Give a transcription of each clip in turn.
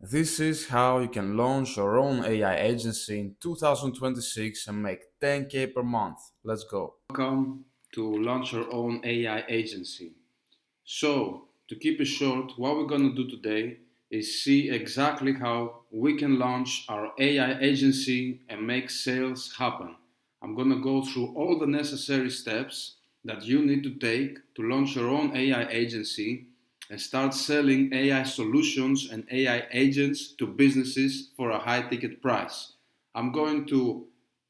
This is how you can launch your own AI agency in 2026 and make 10k per month. Let's go. Welcome to launch your own AI agency. So, to keep it short, what we're going to do today is see exactly how we can launch our AI agency and make sales happen. I'm going to go through all the necessary steps that you need to take to launch your own AI agency and start selling AI solutions and AI agents to businesses for a high ticket price. I'm going to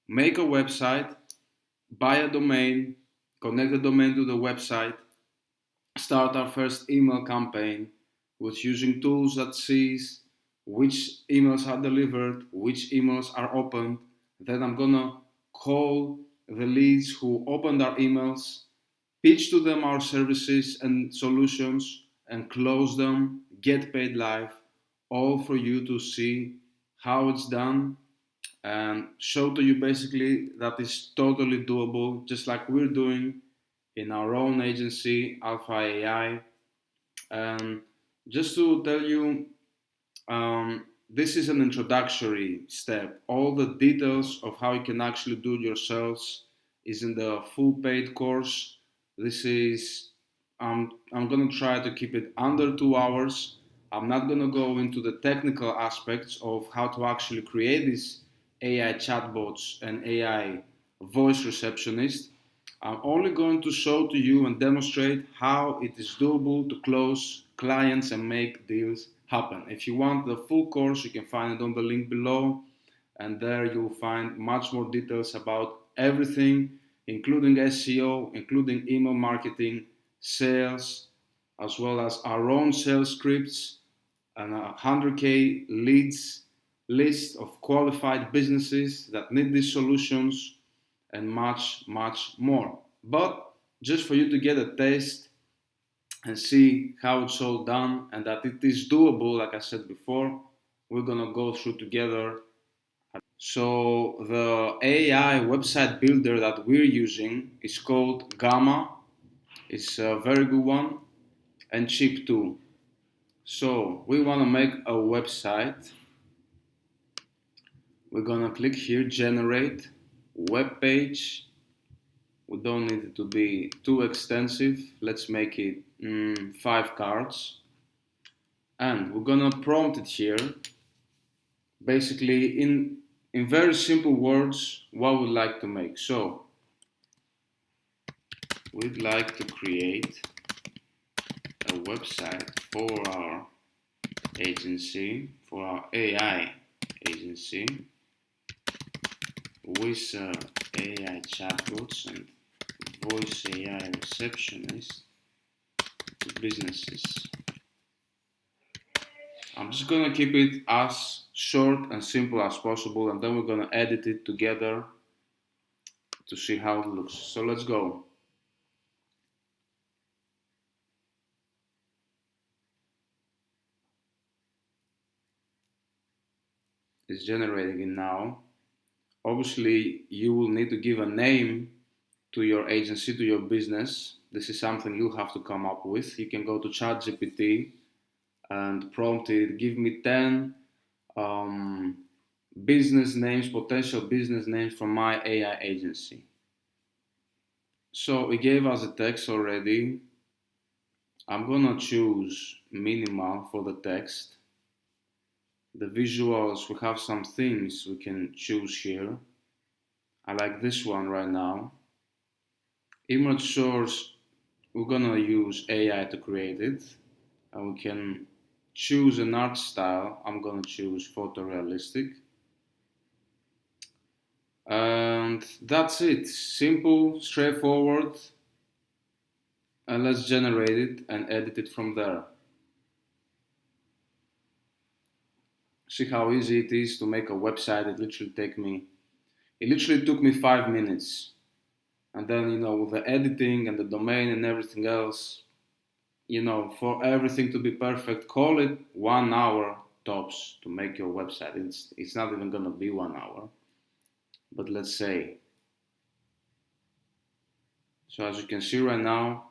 make a website, buy a domain, connect the domain to the website, start our first email campaign with using tools that sees which emails are delivered, which emails are opened. Then I'm gonna call the leads who opened our emails, pitch to them our services and solutions, and close them, get paid live, all for you to see how it's done and show to you basically that is totally doable, just like we're doing in our own agency, Alpha AI. And just to tell you, this is an introductory step. All the details of how you can actually do it yourselves is in the full paid course. This is, I'm gonna try to keep it under 2 hours. I'm not gonna go into the technical aspects of how to actually create these AI chatbots and AI voice receptionist. I'm only going to show to you and demonstrate how it is doable to close clients and make deals happen. If you want the full course, you can find it on the link below, and there you'll find much more details about everything, including SEO, including email marketing, sales, as well as our own sales scripts and a 100k leads list of qualified businesses that need these solutions and much, much more. But just for you to get a taste and see how it's all done and that it is doable, like I said before, we're gonna go through together. So the AI website builder that we're using is called Gamma. It's a very good one and cheap too. So we want to make a website. We're gonna click here, generate web page. We don't need it to be too extensive. Let's make it 5 cards. And we're gonna prompt it here. Basically, in very simple words, what we'd like to make. So we'd like to create a website for our agency, for our AI agency, with AI chatbots and voice AI receptionist to businesses. I'm just gonna keep it as short and simple as possible, and then we're gonna edit it together to see how it looks. So let's go. It's generating it now. Obviously, you will need to give a name to your agency, to your business. This is something you'll have to come up with. You can go to ChatGPT and prompt it, give me 10 um, business names, potential business names from my AI agency. So it gave us a text already. I'm gonna choose minimal for the text. The visuals, we have some themes we can choose here. I like this one right now. Image source, we're gonna use AI to create it. And we can choose an art style. I'm gonna choose photorealistic. And that's it. Simple, straightforward. And let's generate it and edit it from there. See how easy it is to make a website. It literally took me 5 minutes. And then, with the editing and the domain and everything else, for everything to be perfect, call it 1 hour tops to make your website. It's not even gonna be 1 hour, but let's say. So as you can see right now,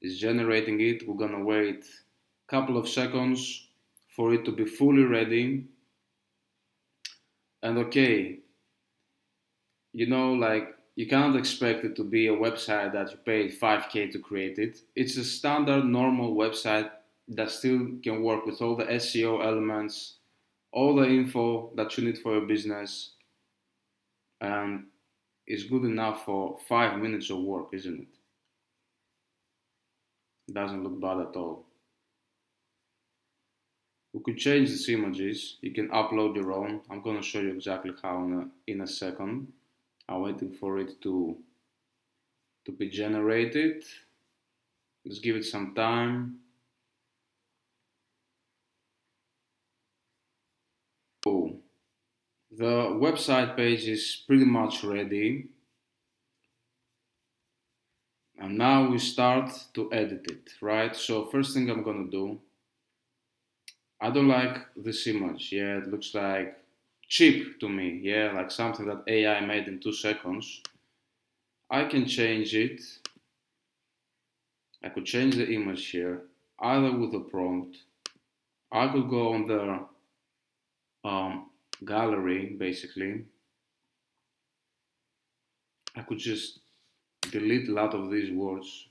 it's generating it. We're gonna wait a couple of seconds for it to be fully ready. And okay, like you cannot expect it to be a website that you pay 5K to create it. It's a standard normal website that still can work with all the SEO elements, all the info that you need for your business, and is good enough for 5 minutes of work, isn't it? Doesn't look bad at all. We could change these images. You can upload your own. I'm gonna show you exactly how in a second. I'm waiting for it to be generated. Let's give it some time. Oh, the website page is pretty much ready. And now we start to edit it, right? So first thing I'm gonna do, I don't like this image. Yeah, it looks like cheap to me. Yeah, like something that AI made in 2 seconds. I can change it. I could change the image here, either with a prompt. I could go on the gallery, basically. I could just delete a lot of these words.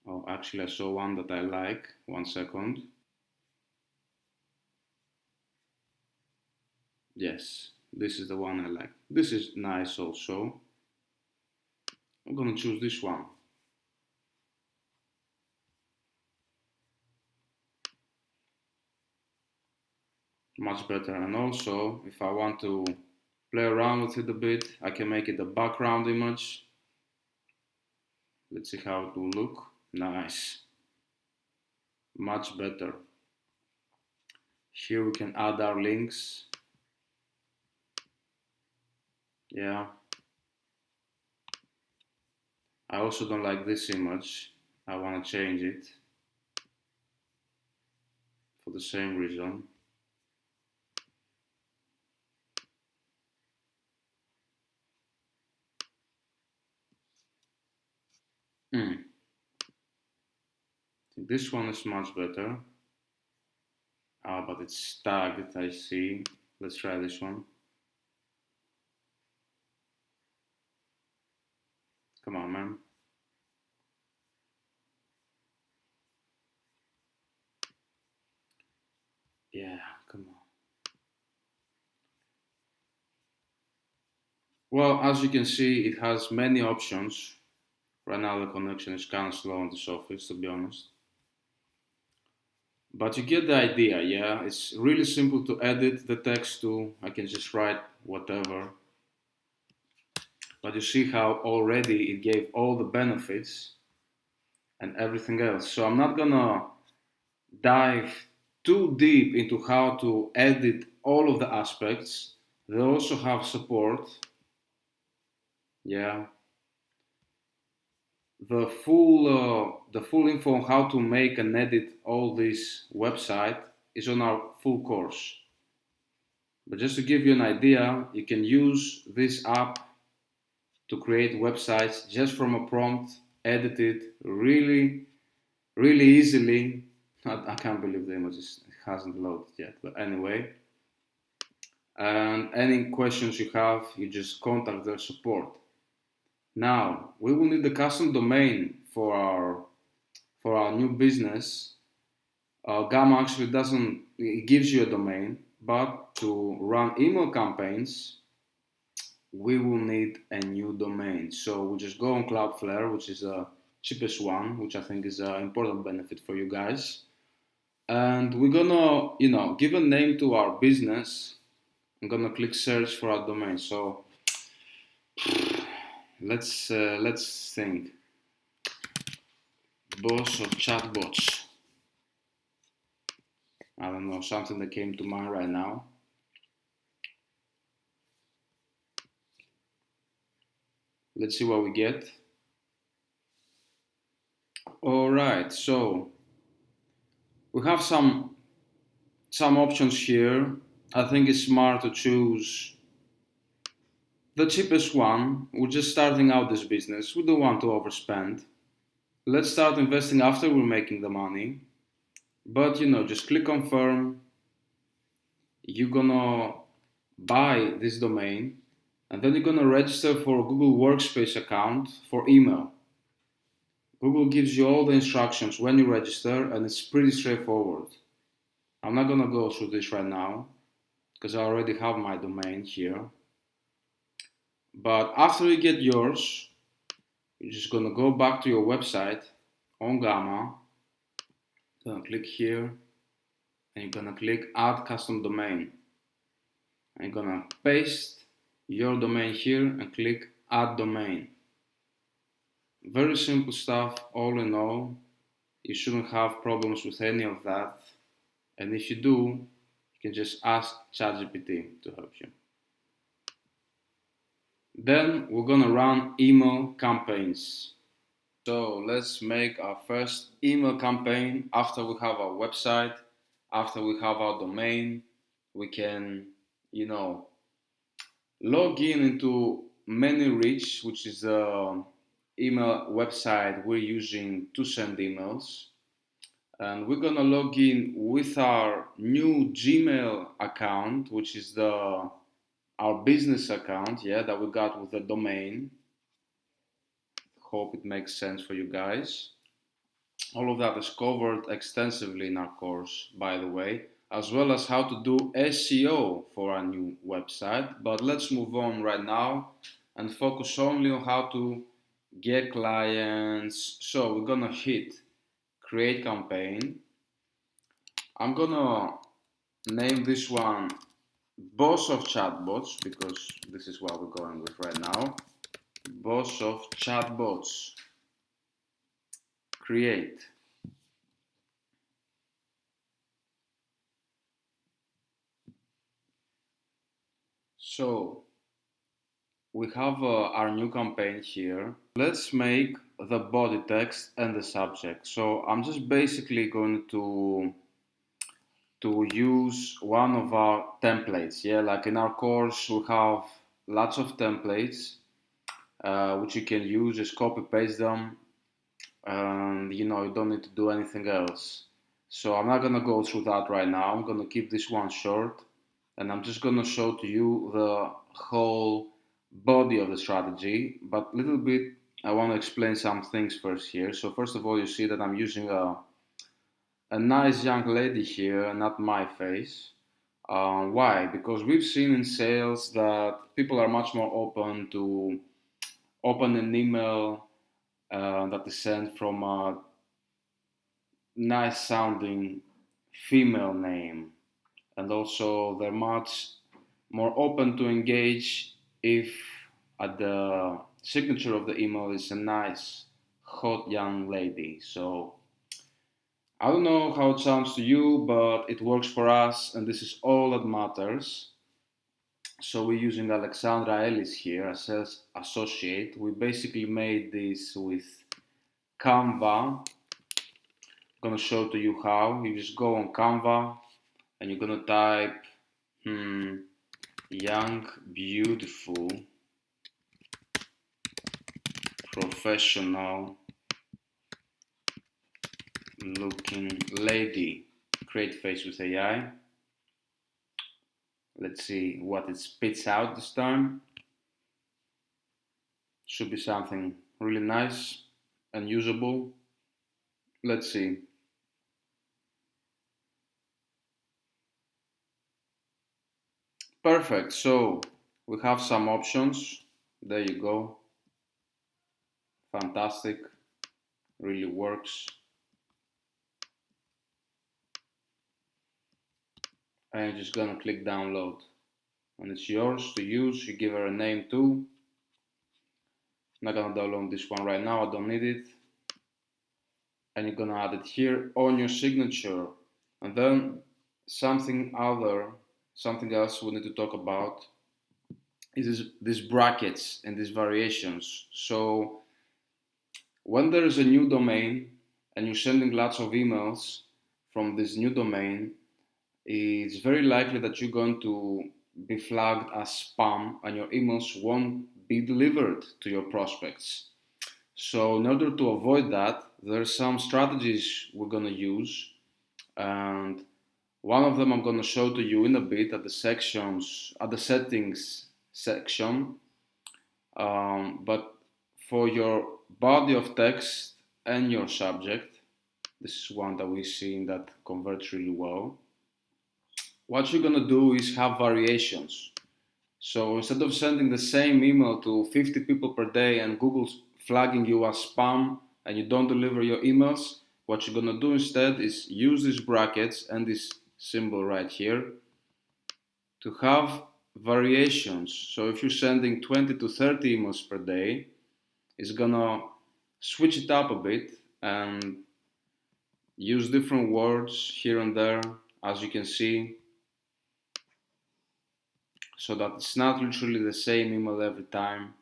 Oh, actually, I saw one that I like. 1 second. Yes, this is the one I like. This is nice also. I'm gonna choose this one. Much better. And also, if I want to play around with it a bit, I can make it a background image. Let's see how it will look. Nice. Much better. Here we can add our links. Yeah. I also don't like this image. I want to change it for the same reason. I think this one is much better. Ah, but it's tagged, I see. Let's try this one. Come on, man. Yeah, come on. Well, as you can see, it has many options. Right now the connection is kind of slow on this office, to be honest. But you get the idea, yeah? It's really simple to edit the text to. I can just write whatever. But you see how already it gave all the benefits and everything else. So I'm not gonna dive too deep into how to edit all of the aspects. They also have support. Yeah, the full info on how to make and edit all this website is on our full course. But just to give you an idea, you can use this app to create websites just from a prompt, edit it really, really easily. I can't believe the image hasn't loaded yet, but anyway. And any questions you have, you just contact their support. Now, we will need the custom domain for our new business. Gamma actually doesn't, it gives you a domain, but to run email campaigns, we will need a new domain. So we just go on Cloudflare, which is the cheapest one, which I think is an important benefit for you guys. And we're gonna, give a name to our business. I'm gonna click search for our domain. So let's think. Boss of chatbots. I don't know, something that came to mind right now. Let's see what we get. All right, so we have some options here. I think it's smart to choose the cheapest one. We're just starting out this business. We don't want to overspend. Let's start investing after we're making the money. But just click confirm. You're gonna buy this domain, and then you're gonna register for a Google Workspace account for email. Google gives you all the instructions when you register, and it's pretty straightforward. I'm not gonna go through this right now because I already have my domain here. But after you get yours, you're just gonna go back to your website on Gamma. Gonna click here, and you're gonna click Add Custom Domain. And you're gonna paste your domain here and click Add Domain. Very simple stuff, all in all. You shouldn't have problems with any of that. And if you do, you can just ask ChatGPT to help you. Then we're gonna run email campaigns. So let's make our first email campaign after we have our website, after we have our domain. We can, you know, log in into ManyReach, which is the email website we're using to send emails. And we're gonna log in with our new Gmail account, which is our business account, yeah, that we got with the domain. Hope it makes sense for you guys. All of that is covered extensively in our course, by the way, as well as how to do SEO for our new website. But let's move on right now and focus only on how to get clients. So we're gonna hit create campaign. I'm gonna name this one Boss of Chatbots because this is what we're going with right now. Boss of Chatbots. Create. So we have our new campaign here. Let's make the body text and the subject. So I'm just basically going to use one of our templates. Yeah, like in our course we have lots of templates which you can use. Just copy paste them, and you don't need to do anything else. So I'm not gonna go through that right now. I'm gonna keep this one short, and I'm just gonna show to you the whole body of the strategy. But a little bit, I want to explain some things first here. So first of all, you see that I'm using a nice young lady here, not my face. Why? Because we've seen in sales that people are much more open to open an email that is sent from a nice sounding female name, and also they're much more open to engage if at the signature of the email is a nice hot young lady. So I don't know how it sounds to you, but it works for us, and this is all that matters. So we're using Alexandra Ellis here as sales associate. We basically made this with Canva. I'm gonna show to you how. You just go on Canva and you're gonna type young, beautiful, professional looking lady. Create face with AI. Let's see what it spits out this time. Should be something really nice and usable. Let's see. Perfect. So we have some options. There you go. Fantastic. Really works. And you're just gonna click download. And it's yours to use. You give her a name too. I'm not gonna download this one right now. I don't need it. And you're gonna add it here on your signature. And then something else we need to talk about is these brackets and these variations. So when there is a new domain and you're sending lots of emails from this new domain, it's very likely that you're going to be flagged as spam and your emails won't be delivered to your prospects. So in order to avoid that, there are some strategies we're going to use. and one of them I'm going to show to you in a bit at the settings section. But for your body of text and your subject, this is one that we see that converts really well. What you're gonna do is have variations. So instead of sending the same email to 50 people per day and Google's flagging you as spam and you don't deliver your emails, what you're gonna do instead is use these brackets and this symbol right here to have variations. So if you're sending 20 to 30 emails per day, it's gonna switch it up a bit and use different words here and there, as you can see, so that it's not literally the same email every time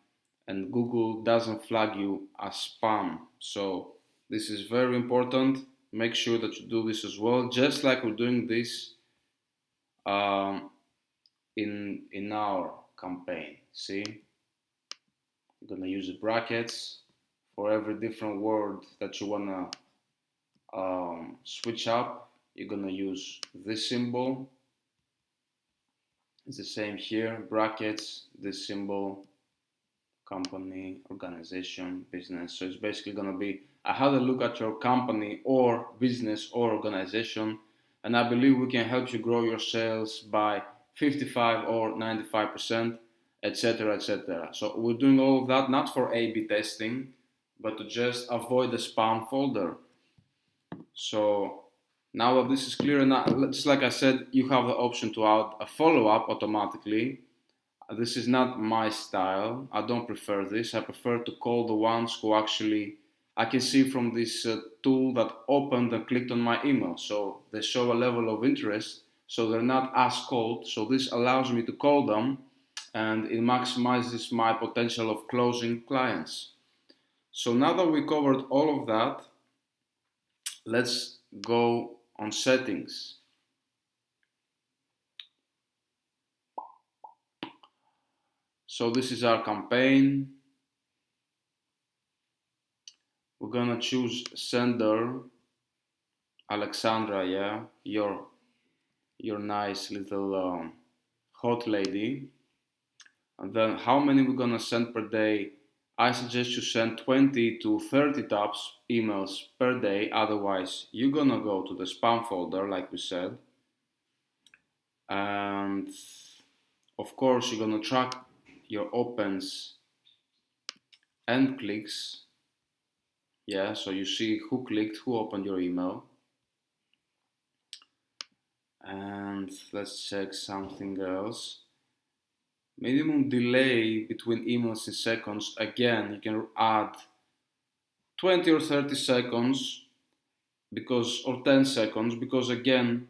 and Google doesn't flag you as spam. So this is very important. Make sure that you do this as well, just like we're doing this um, in our campaign. See, you're gonna use the brackets for every different word that you wanna switch up. You're gonna use this symbol. It's the same here, brackets, this symbol, company, organization, business. So it's basically going to be, I had a look at your company or business or organization, and I believe we can help you grow your sales by 55 or 95%, etc., etc. So we're doing all of that not for A/B testing, but to just avoid the spam folder. So now that this is clear, and just like I said, you have the option to add a follow-up automatically. This is not my style. I don't prefer this. I prefer to call the ones who actually I can see from this tool that opened and clicked on my email. So they show a level of interest. So they're not as cold. So this allows me to call them and it maximizes my potential of closing clients. So now that we covered all of that, let's go on settings. So this is our campaign. We're gonna choose sender, Alexandra, yeah, your nice little hot lady. And then how many we're gonna send per day? I suggest you send 20 to 30 tops emails per day, otherwise you're gonna go to the spam folder like we said. And of course you're gonna track your opens and clicks. Yeah, so you see who clicked, who opened your email. And let's check something else. Minimum delay between emails in seconds. Again, you can add 20 or 30 seconds because or 10 seconds because again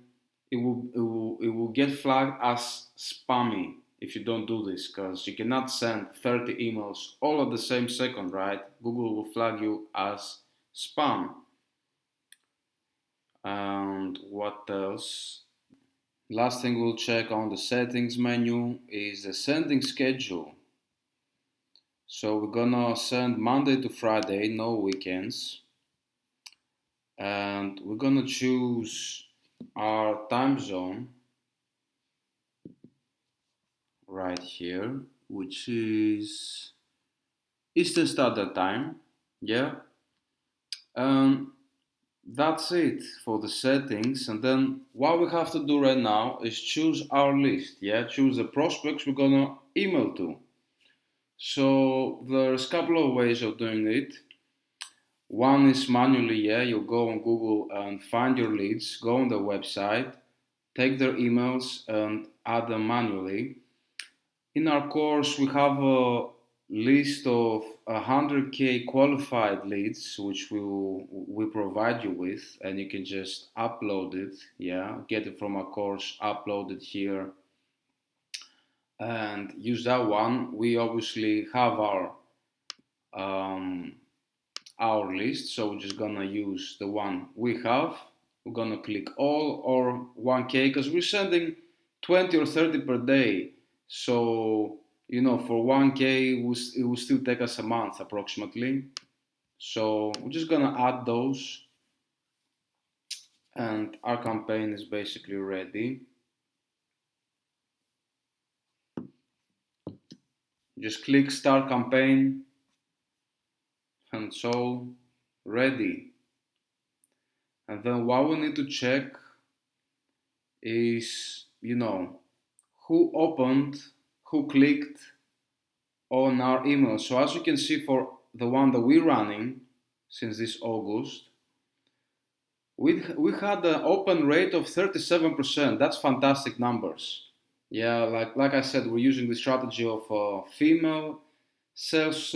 it will get flagged as spammy if you don't do this, because you cannot send 30 emails all at the same second, right? Google will flag you as spam. And what else? Last thing we'll check on the settings menu is the sending schedule. So we're gonna send Monday to Friday, no weekends. And we're gonna choose our time zone right here, which is Eastern Standard Time. Yeah. That's it for the settings. And then what we have to do right now is choose our list. Yeah, choose the prospects we're gonna email to. So there's a couple of ways of doing it. One is manually, yeah, you'll go on Google and find your leads, go on the website, take their emails and add them manually. In our course, we have a list of 100k qualified leads, which we provide you with, and you can just upload it, yeah, get it from our course, upload it here, and use that one. We obviously have um, our list, so we're just gonna use the one we have. We're gonna click all or 1k because we're sending 20 or 30 per day. So for 1k it will still take us a month approximately. So we're just gonna add those and our campaign is basically ready. Just click start campaign and it's all ready. And then what we need to check is, who opened, who clicked on our email. So as you can see for the one that we're running since this August, we had an open rate of 37%. That's fantastic numbers. Yeah, like I said, we're using the strategy of female sales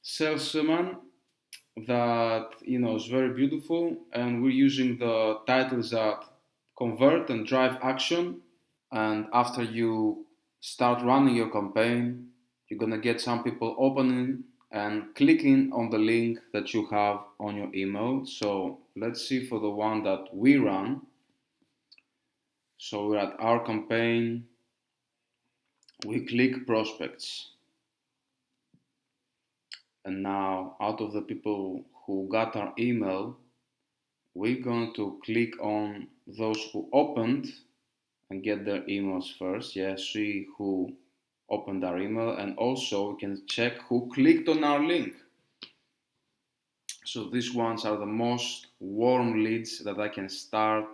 salesman that is very beautiful, and we're using the titles that convert and drive action. And after you start running your campaign, you're gonna get some people opening and clicking on the link that you have on your email. So let's see for the one that we run. So we're at our campaign, we click prospects. And now out of the people who got our email, we're going to click on those who opened and get their emails first. Yeah, see who opened our email, and also we can check who clicked on our link. So these ones are the most warm leads that I can start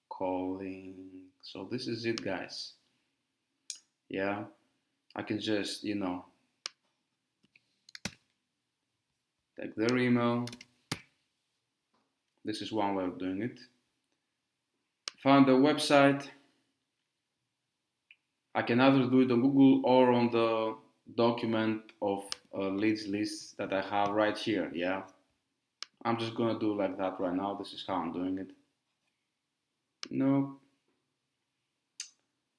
calling. So this is it, guys. Yeah, I can just take their email. This is one way of doing it. Find the website. I can either do it on Google or on the document of leads list that I have right here. Yeah, I'm just gonna do like that right now. This is how I'm doing it. No,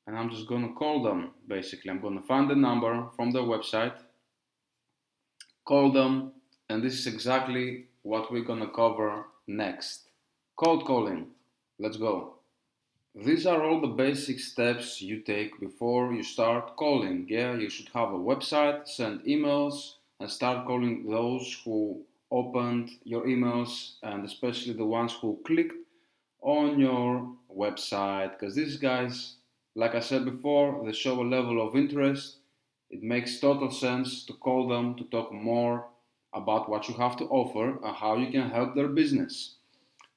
and I'm just gonna call them. Basically, I'm gonna find the number from the website, call them, and this is exactly what we're gonna cover next. Cold calling. Let's go. These are all the basic steps you take before you start calling. Yeah, you should have a website, send emails, and start calling those who opened your emails, and especially the ones who clicked on your website. Because these guys, like I said before, they show a level of interest. It makes total sense to call them to talk more about what you have to offer and how you can help their business.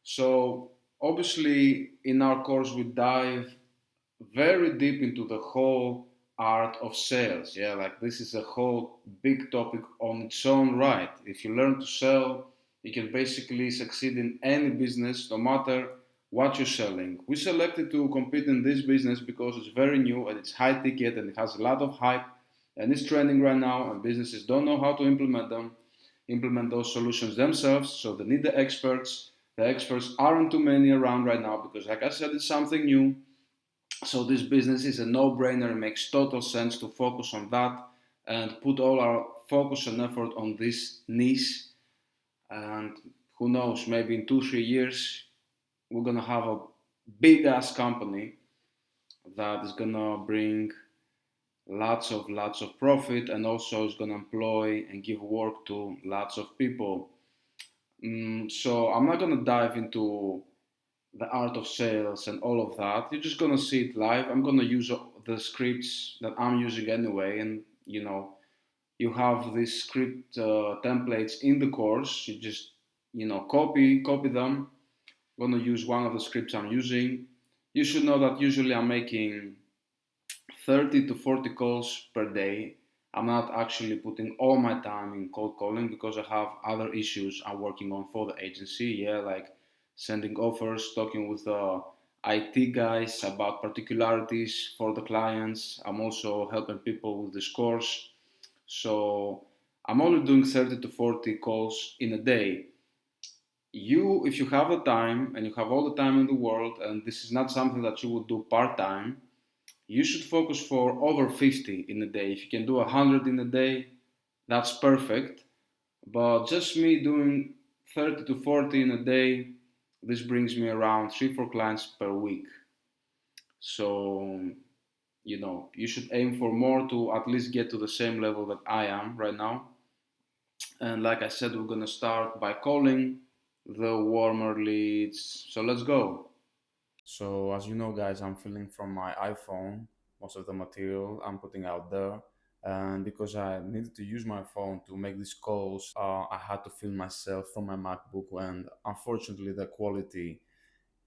So, obviously, in our course, we dive very deep into the whole art of sales. Yeah, like this is a whole big topic on its own right. If you learn to sell, you can basically succeed in any business, no matter what you're selling. We selected to compete in this business because it's very new and it's high ticket and it has a lot of hype and it's trending right now, and businesses don't know how to implement those solutions themselves, so they need the experts. The experts aren't too many around right now because, like I said, it's something new. So this business is a no-brainer. It makes total sense to focus on that and put all our focus and effort on this niche. And who knows, maybe in 2 3 years we're gonna have a big ass company that is gonna bring lots of profit, and also is gonna employ and give work to lots of people. So I'm not gonna dive into the art of sales and all of that. You're just gonna see it live. I'm gonna use the scripts that I'm using anyway, and you have these script templates in the course. You just copy them. I'm gonna use one of the scripts I'm using. You should know that usually I'm making 30 to 40 calls per day. I'm not actually putting all my time in cold calling because I have other issues I'm working on for the agency. Yeah, like sending offers, talking with the IT guys about particularities for the clients. I'm also helping people with this course. So I'm only doing 30 to 40 calls in a day. If you have the time and you have all the time in the world, and this is not something that you would do part time, you should focus for over 50 in a day. If you can do 100 in a day, that's perfect. But just me doing 30 to 40 in a day, this brings me around 3 4 clients per week. So, you should aim for more to at least get to the same level that I am right now. And like I said, we're going to start by calling. the warmer leads. So let's go. So as you know, guys, I'm filling from my iPhone most of the material I'm putting out there. And because I needed to use my phone to make these calls, I had to film myself from my MacBook. And unfortunately, the quality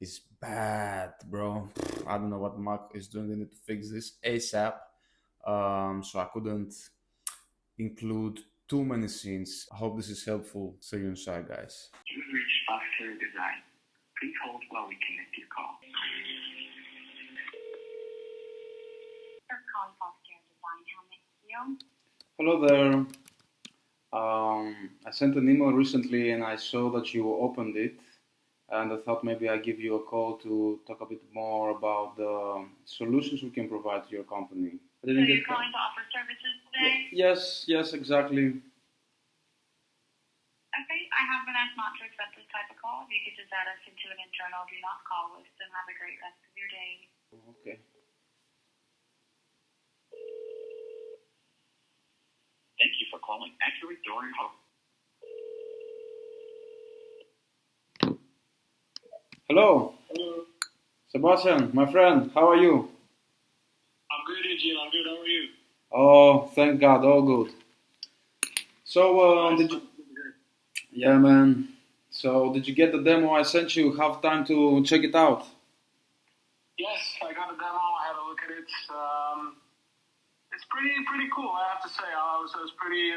is bad, bro. I don't know what Mac is doing. They need to fix this ASAP. So I couldn't include too many scenes. I hope this is helpful. See you inside, guys. You've reached Foster Design. Please hold while we connect your call. First calling Foster Design. How may I help you? Hello there. I sent an email recently and I saw that you opened it, and I thought maybe I give you a call to talk a bit more about the solutions we can provide to your company. I So didn't you're get calling to offer services today? Yes, exactly. Okay, I have been asked not to accept this type of call. If you could just add us into an internal do not call list and have a great rest of your day. Okay. Thank you for calling Accurate Door and Home. Hello, Hello. Sebastian, my friend. How are you? I'm good, Eugene. I'm good. How are you? Oh, thank God, all good. So, did you? Yeah, man. So, did you get the demo I sent you? Have time to check it out? Yes, I got the demo. I had a look at it. It's pretty cool. I have to say, I was pretty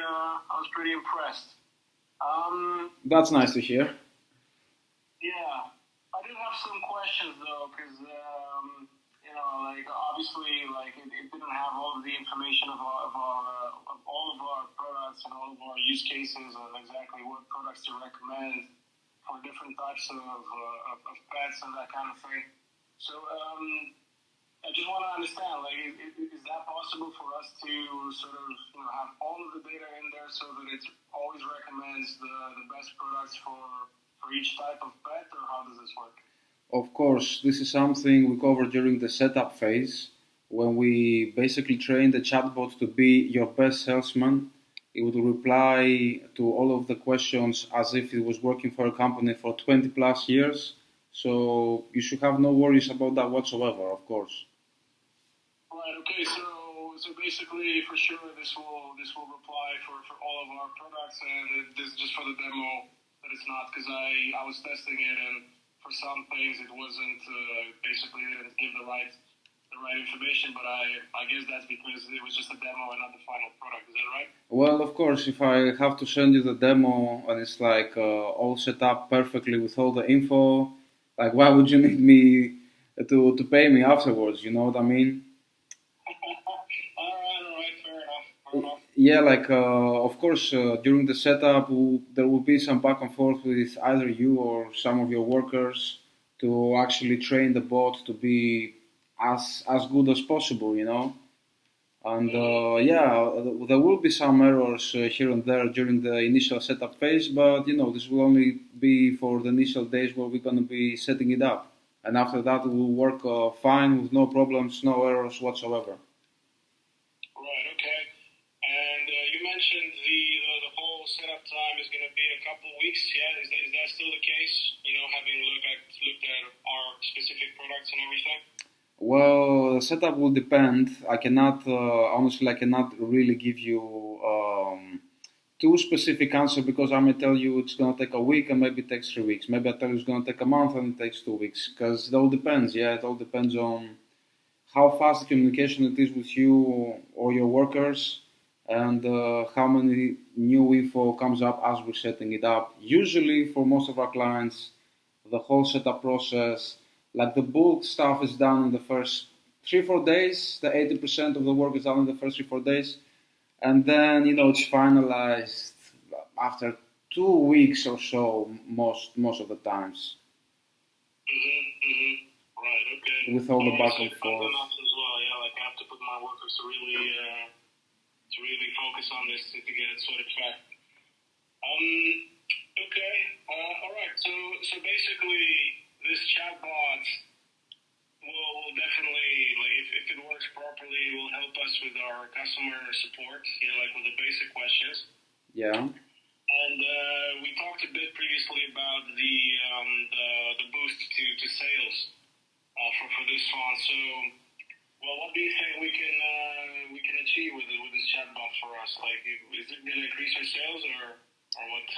impressed. That's nice to hear. Yeah, I did have some questions though, because like obviously, like it didn't have all of the information of all of our products and all of our use cases and exactly what products to recommend for different types of pets and that kind of thing. So I just want to understand, like, is that possible for us to sort of have all of the data in there so that it always recommends the best products for each type of pet, or how does this work? Of course, this is something we covered during the setup phase when we basically train the chatbot to be your best salesman. It would reply to all of the questions as if it was working for a company for 20 plus years. So you should have no worries about that whatsoever, of course. Right. Okay. So basically, for sure, this will reply for all of our products, and this is just for the demo that it's not, because I was testing it, and for some things it wasn't basically it didn't give the right information. But I guess that's because it was just a demo and not the final product. Is that right? Well, of course, if I have to send you the demo and it's like all set up perfectly with all the info, like why would you need me to pay me afterwards? You know what I mean? All right. Fair enough. Fair enough. Yeah, like of course, during the setup, there will be some back and forth with either you or some of your workers to actually train the bot to be as good as possible. You know. And yeah, there will be some errors here and there during the initial setup phase, but this will only be for the initial days where we're going to be setting it up. And after that, it will work fine with no problems, no errors whatsoever. Right. Okay. And you mentioned the whole setup time is going to be a couple weeks. Yeah. Is that still the case? Having looked at our specific products and everything. Well, the setup will depend. I cannot, honestly, I cannot really give you too specific answer because I may tell you it's going to take a week and maybe it takes 3 weeks. Maybe I tell you it's going to take a month and it takes 2 weeks because it all depends. Yeah, it all depends on how fast the communication it is with you or your workers and how many new info comes up as we're setting it up. Usually, for most of our clients, the whole setup process, like the bulk stuff, is done in the first 3-4 days. The 80% of the work is done in the first 3-4 days, and then it's finalized after 2 weeks or so, most of the times, Right. Okay. with all the Oh, back so and time forth. enough as well. Yeah. Like I have to put my workers to really focus on this to get it sorted fast. Okay. All right. So basically, this chatbot will definitely, like, if it works properly, will help us with our customer support. Like with the basic questions. Yeah. And And we talked a bit previously about the boost to sales for this one. So, well, what do you think we can achieve with this chatbot for us? Like, is it going to increase our sales, or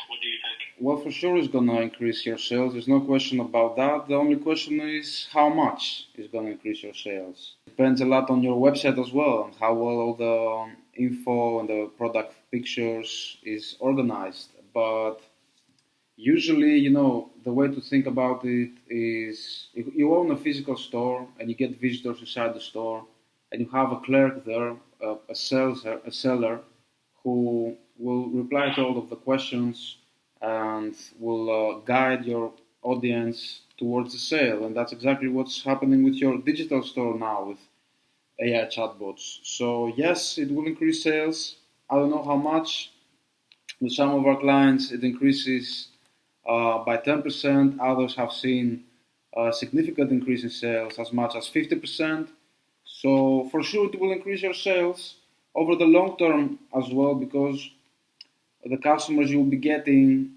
what do you think? Well, for sure it's gonna increase your sales. There's no question about that. The only question is how much is gonna increase your sales. Depends a lot on your website as well, and how well all the info and the product pictures is organized. But usually, the way to think about it is if you own a physical store and you get visitors inside the store, and you have a clerk there, a seller who will reply to all of the questions and will guide your audience towards the sale. And that's exactly what's happening with your digital store now with AI chatbots. So yes, it will increase sales. I don't know how much. With some of our clients, it increases by 10%. Others have seen a significant increase in sales, as much as 50%. So for sure, it will increase your sales over the long term as well, because the customers you will be getting,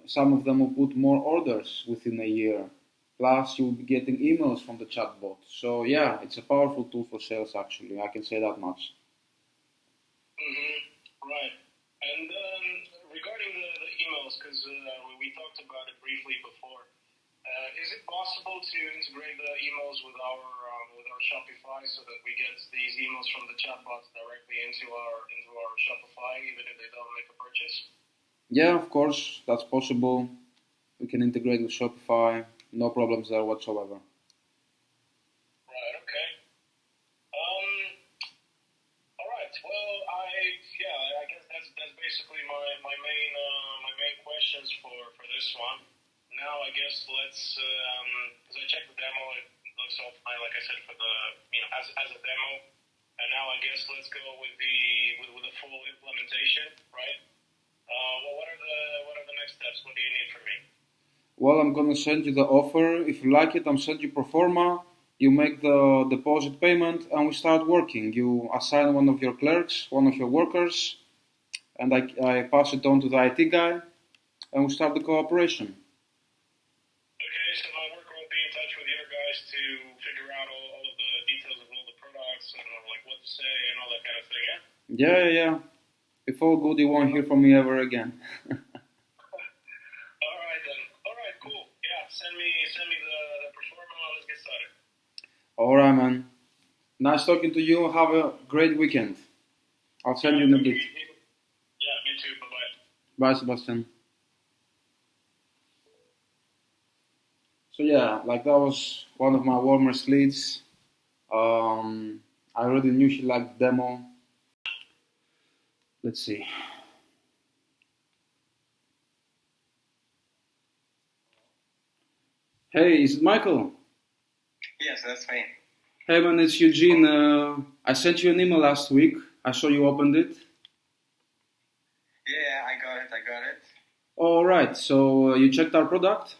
some of them will put more orders within a year. Plus, you will be getting emails from the chatbot. So yeah, it's a powerful tool for sales. Actually, I can say that much. Right. And regarding the emails, because we talked about it briefly before, is it possible to integrate the emails with our Shopify so that we get these emails from the chatbots directly into our Shopify, even if they don't make a purchase? Yeah, of course, that's possible. We can integrate with Shopify. No problems there whatsoever. Right. Okay. All right. Well, I guess that's basically my main questions for this one. Now, I guess let's, because I checked the demo, it looks all fine, like I said, for the, as a demo. And now I guess let's go with the full implementation, right? Well, what are the next steps? What do you need from me? Well, I'm gonna send you the offer. If you like it, I'm send you pro forma. You make the deposit payment, and we start working. You assign one of your clerks, one of your workers, and I pass it on to the IT guy, and we start the cooperation. Okay, so my worker will be in touch with your guys to figure out all of the details of all the products and like what to say and all that kind of thing, yeah? Yeah. If all good, you won't hear from me ever again. All right then. All right, cool. Yeah, send me the performa. Let's get started. All right, man. Nice talking to you. Have a great weekend. I'll send you in a bit. Yeah, me too. Bye-bye. Bye, Sebastian. So yeah, like that was one of my warmest leads. I already knew she liked the demo. Let's see. Hey, is it Michael? Yes, that's me. Hey man, it's Eugene. I sent you an email last week. I saw you opened it. Yeah, I got it. All right. So you checked our product?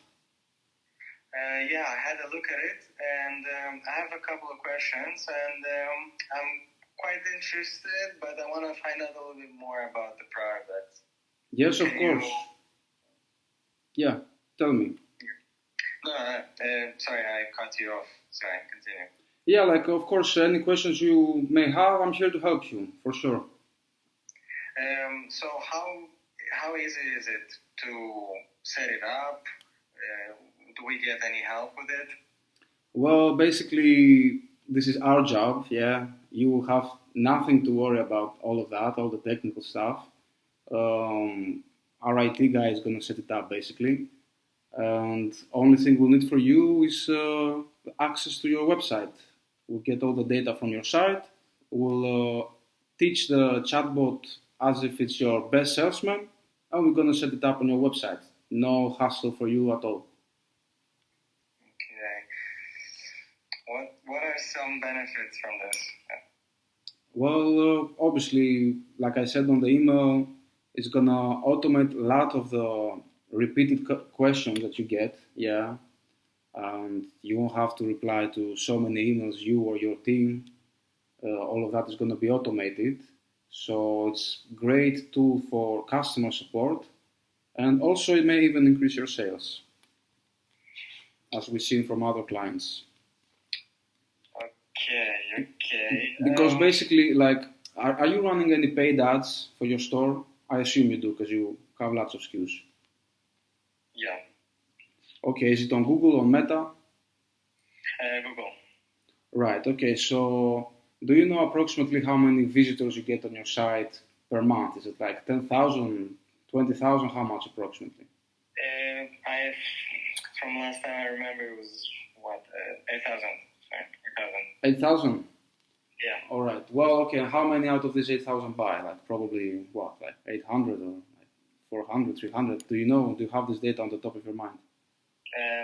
Yeah, I had a look at it, and I have a couple of questions, and I'm quite interested, but I want to find out a little bit more about the product. Yes, of course. Yeah, tell me. No, sorry, I cut you off. Sorry, continue. Yeah, like of course, any questions you may have, I'm here to help you for sure. So how easy is it to set it up? Do we get any help with it? Well, basically, this is our job. Yeah, you will have nothing to worry about all of that, all the technical stuff. Our IT guy is gonna set it up basically. And only thing we'll need for you is access to your website. We'll get all the data from your site. We'll teach the chatbot as if it's your best salesman, and we're gonna set it up on your website. No hassle for you at all. Okay. What are some benefits from this? Well, obviously, like I said on the email, it's gonna automate a lot of the repeated questions that you get. Yeah, and you won't have to reply to so many emails, you or your team. All of that is gonna be automated. So it's great tool for customer support, and also it may even increase your sales, as we've seen from other clients. Okay, okay. Because basically, like, are you running any paid ads for your store? I assume you do because you have lots of SKUs. Yeah, Okay, is it on Google, on Meta? Google. Right, okay, so do you know approximately how many visitors you get on your site per month? Is it like 10,000, 20,000? How much approximately? I from last time I remember it was what 8,000. Sorry, 8,000. 8,000? Yeah. All right. Well, okay, how many out of these 8,000 buy? Like probably what, like 800 or like 400, 300? Do you know? Do you have this data on the top of your mind?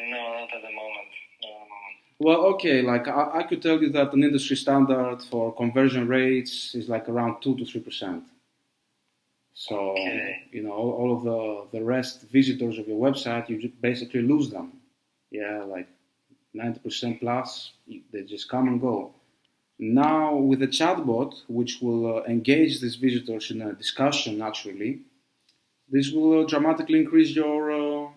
No, not at the moment. Not at the moment. Well, okay, like I could tell you that an industry standard for conversion rates is like around 2 to 3%. So, Okay. you know, all of the rest visitors of your website, you basically lose them. Yeah, like 90% plus, they just come and go. Now, with the chatbot, which will engage these visitors in a discussion naturally, this will dramatically increase your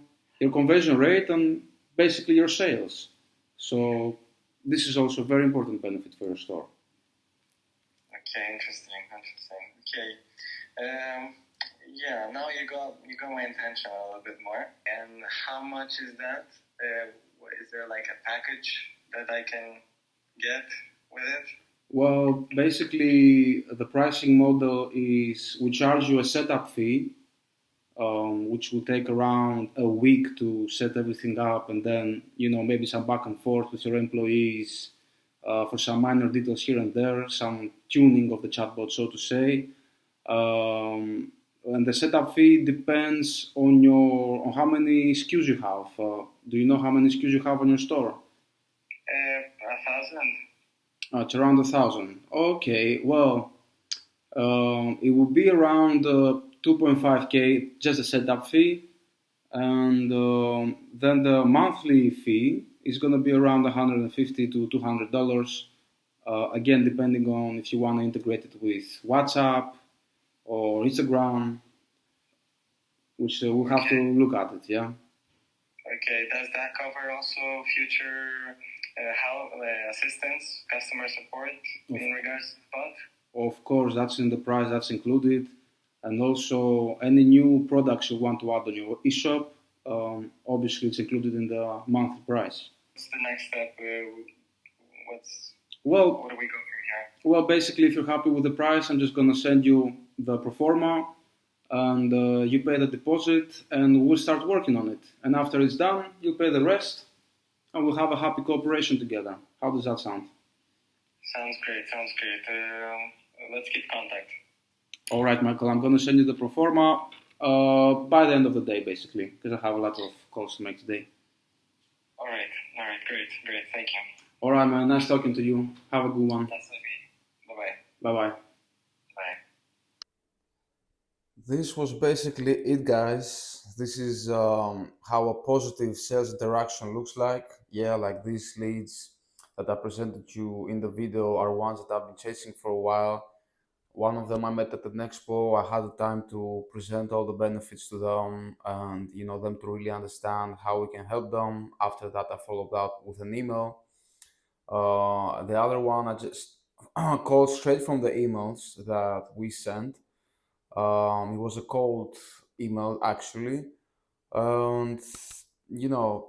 conversion rate and basically your sales. So, this is also a very important benefit for your store. Okay, interesting, interesting. Okay. Um, yeah, now you got my attention a little bit more. And how much is that? Is there like a package that I can get with it? Well, basically, the pricing model is we charge you a setup fee, which will take around a week to set everything up, and then maybe some back and forth with your employees for some minor details here and there, some tuning of the chatbot, so to say. And the setup fee depends on how many SKUs you have. Do you know how many SKUs you have on your store? 1,000. It's around 1,000. Okay, well, it will be around 2.5k just a setup fee, and then the monthly fee is going to be around 150 to $200. Again, depending on if you want to integrate it with WhatsApp or Instagram, which we'll have to look at it. Yeah. Okay, does that cover also future help, assistance, customer support in regards to the bot? Of course, that's in the price. That's included, and also any new products you want to add on your eShop. Obviously, it's included in the monthly price. What's the next step? Well, Where do we go from here? well, basically, if you're happy with the price, I'm just gonna send you the pro forma, and you pay the deposit, and we'll start working on it. And after it's done, you pay the rest, and we'll have a happy cooperation together. How does that sound? Sounds great. Sounds great. Let's keep contact. All right, Michael, I'm gonna send you the pro forma by the end of the day, basically, because I have a lot of calls to make today. All right. All right. Great. Great. Thank you. All right, man. Nice talking to you. Have a good one. That's okay. Bye-bye. Bye bye. Bye. This was basically it, guys. This is how a positive sales interaction looks like. Yeah, like these leads that I presented you in the video are ones that I've been chasing for a while. One of them I met at an expo. I had the time to present all the benefits to them and them to really understand how we can help them. After that, I followed up with an email. The other one I just called straight from the emails that we sent. It was a cold email actually, and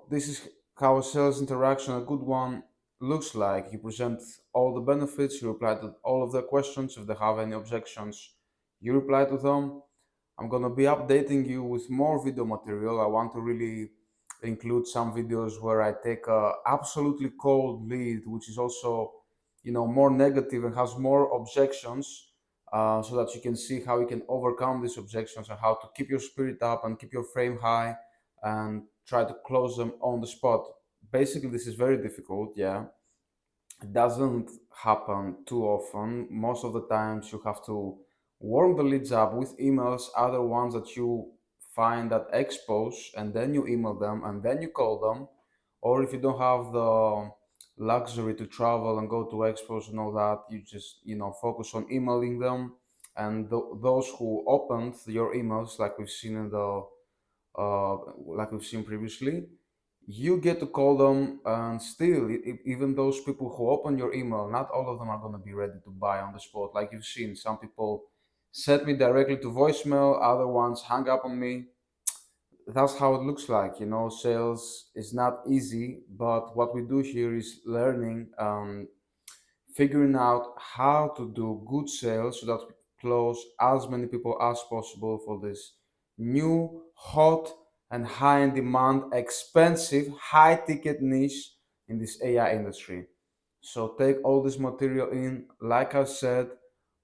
this is how a sales interaction, a good one, looks like. You present all the benefits, you reply to all of their questions. If they have any objections, you reply to them. I'm gonna be updating you with more video material. I want to really include some videos where I take a absolutely cold lead, which is also, more negative and has more objections, so that you can see how you can overcome these objections and how to keep your spirit up and keep your frame high and try to close them on the spot. Basically, this is very difficult, yeah. It doesn't happen too often. Most of the times you have to warm the leads up with emails, other ones that you find at expos, and then you email them and then you call them. Or if you don't have the luxury to travel and go to expos and all that, you just focus on emailing them and those who opened your emails, like we've seen in the like we've seen previously, you get to call them. And still, even those people who open your email, not all of them are going to be ready to buy on the spot. Like you've seen, some people sent me directly to voicemail, other ones hung up on me. That's how it looks like. Sales is not easy, but what we do here is learning, figuring out how to do good sales so that we close as many people as possible for this new, hot, and high in demand, expensive, high ticket niche in this AI industry. So take all this material in. Like I said,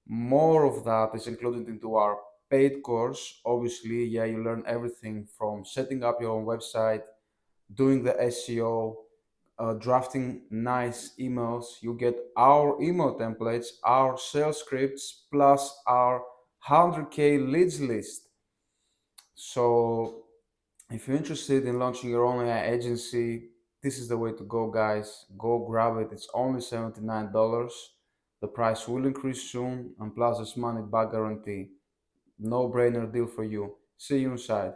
more of that is included into our paid course. Obviously, yeah, you learn everything from setting up your own website, doing the SEO, drafting nice emails. You get our email templates, our sales scripts, plus our 100K leads list. So, if you're interested in launching your own AI agency, this is the way to go, guys. Go grab it. It's only $79. The price will increase soon, and plus, this money back guarantee. No brainer deal for you. See you inside.